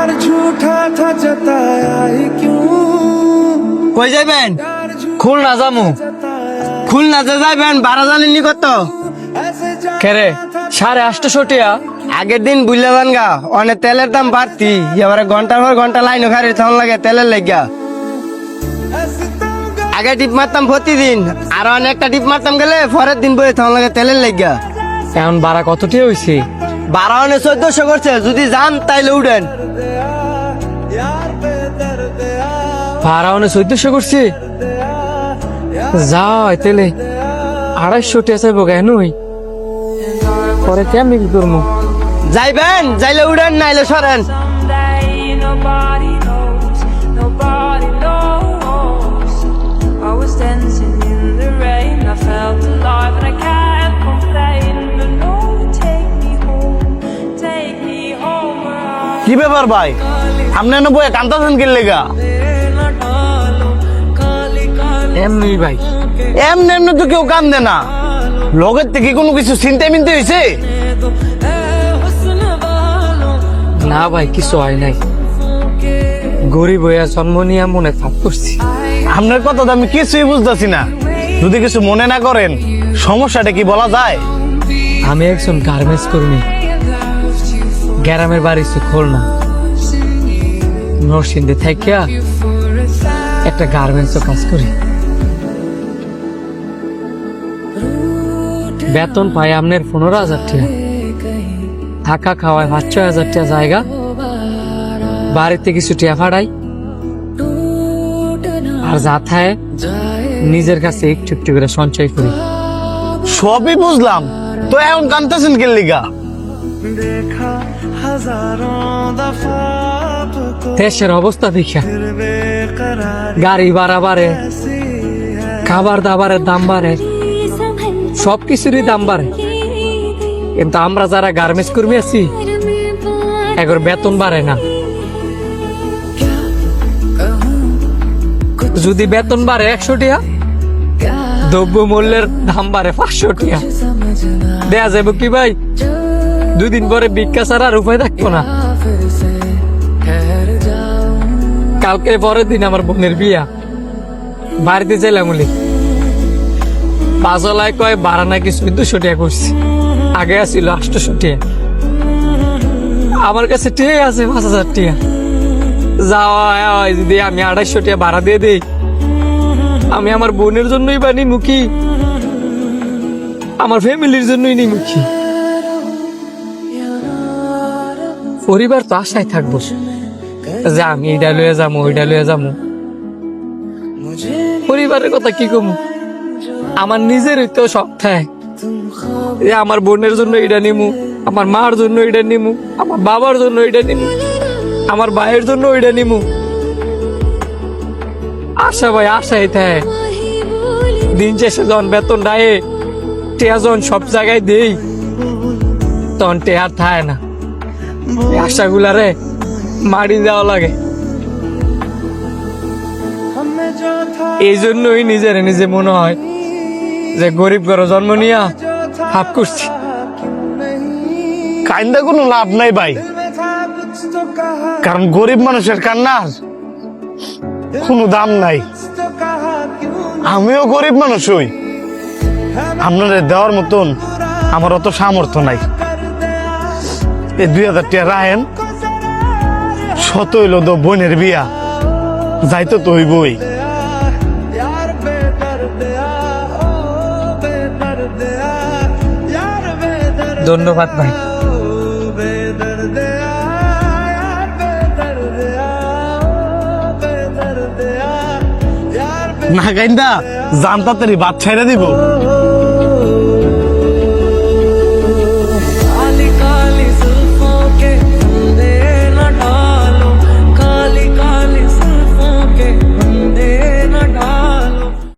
प्यार झूठा था जताया ही क्यों কই যাইবেন? খুলনা যামু। খুলনাতে যাইবেন, ভাড়া জানেননি কত? কেরে 850 টিয়া? আগের দিন বুঝলেন গা, অনেক তেলের দাম বাড়তি, এবারে ঘন্টার পর ঘন্টা লাইন খারি তখন লাগে তেলের লেগা। আগে টিপ মারতাম প্রতিদিন, আর অনেকটা টিপ মারতাম গেলে পরের দিন বই তখন লাগে তেলের লেগা। এখন ভাড়া কত টিয়া হইছে? ভাড়া অনেক 1400 করছে, যদি যান তাইলে উঠেন। ভাড়া 1400 করছে? যাই তেলে 250 টিয়া চাইবো কেন? পরে কেমনি কি করবো? যাইবেন, যাইলে উঠেন, নাইলে সরেন। Someday nobody knows, nobody knows. I was dancing in the rain, I felt alive and I can't complain. But no, take me home where I কি ব্যাপার ভাই, আপনি এনে বয়ে কান্দাছেন কি লেগা? এমনি ভাই, এমনি এমনি তো কেউ কান্দে না, লগের থেকে কোনো কিছু চিন্তা মিনতে হয়েছে? না ভাই কিছু হয় নাই, গরিব হইয়া জন্ম নিয়ে মনে থাক করছি। আপনার কথা তো আমি কিছুই বুঝতেছি না, যদি কিছু মনে না করেন সমস্যাটা কি বলা যায়? আমি একজন গার্মেন্টস কর্মী, গ্রামের বাড়ি খুলনা, নরসিংদী থাকিয়া একটা গার্মেন্টস কাজ করি। বেতন পাই আপনার 15,000 টাকা, থাকা খাওয়ায় 5-6 টাকা জায়গা, বাড়িতে কিছু টিয়া ফাড়াই, আর যা থায় নিজের কাছে একটু একটু করে সঞ্চয় করি। সবই বুঝলাম, তো এখন কান্দাছেন কি লেগা? देखा हजारों दफा आपको দেশের অবস্থা দেখা, बेकरार গাড়ি ভাড়া বাড়ে, খাবার দাবারের দাম বাড়ে, সবকিছুরই দাম বাড়ে, কিন্তু আমরা যারা গার্মেন্টস কর্মী আছি এখন বেতন বাড়ে না। যদি বেতন বাড়ে 100 টাকা, দ্রব্য মূল্যের দাম বাড়ে 500 টাকা। দেয়া যাবে কি ভাই? 2 দিন পরে ভিক্ষা ছাড়া আর উপায় থাকবো না। কালকে পরের দিন আমার বোনের বিয়া, বাড়িতে চাইলাম বলি পাঁচলায় কয় ভাড়া নাকি 1400 টাকা করছি, আগে আসছিল 800 টাকা। আমার কাছে ঠিক আছে 5000 টাকা, যাওয়া যদি আমি 250 টাকা ভাড়া দিয়ে দিই, আমি আমার বোনের জন্যই বানি মুখী, আমার ফ্যামিলির জন্যই নি মুখী। পরিবার তো আশায় থাকবো যে আমি এইটা লয়ে যাবো ওইটা লয়ে যাবো, পরিবারের কথা কি কমু? আমার নিজের তো শখ থাকে যে আমার বোনের জন্য এটা নিমু, আমার মার জন্য এটা নিমু, আমার বাবার জন্য এটা নিমু, আমার ভাইয়ের জন্য ওইটা নিমু। আশা ভাই আশাই থাকে, দিন শেষে যখন বেতন দেয় টেয়া যখন সব জায়গায় দেই তখন টেয়ার থাকে না, আশাগুলারে মারি দেওয়া লাগে। हमें जो था এই জন্যই নিজের নিজে মনে হয় যে গরিব ঘরে জন্ম নিয়া হাফ করছি। কান্দা কোনো লাভ নাই ভাই, में था कुछ तो कहा কারণ গরিব মানুষের কান্নার কোনো দাম নাই। तो कहा क्यों আমিও গরিব মানুষ হই, আপনাদের দেওয়ার মতন আমার অত সামর্থ্য নাই। এই 2000 টাকা রাখেন, শত হইল তো বোনের বিয়া, যাইতো তো হইবই। यार बेदर्दिया ओ बेदर्दिया यार बेदर्दिया ধন্যবাদ ভাই। बेदर्दिया यार बेदर्दिया ओ बेदर्दिया यार না কাইন্দা জান তাড়াতাড়ি বাদ ছাইরা দিব।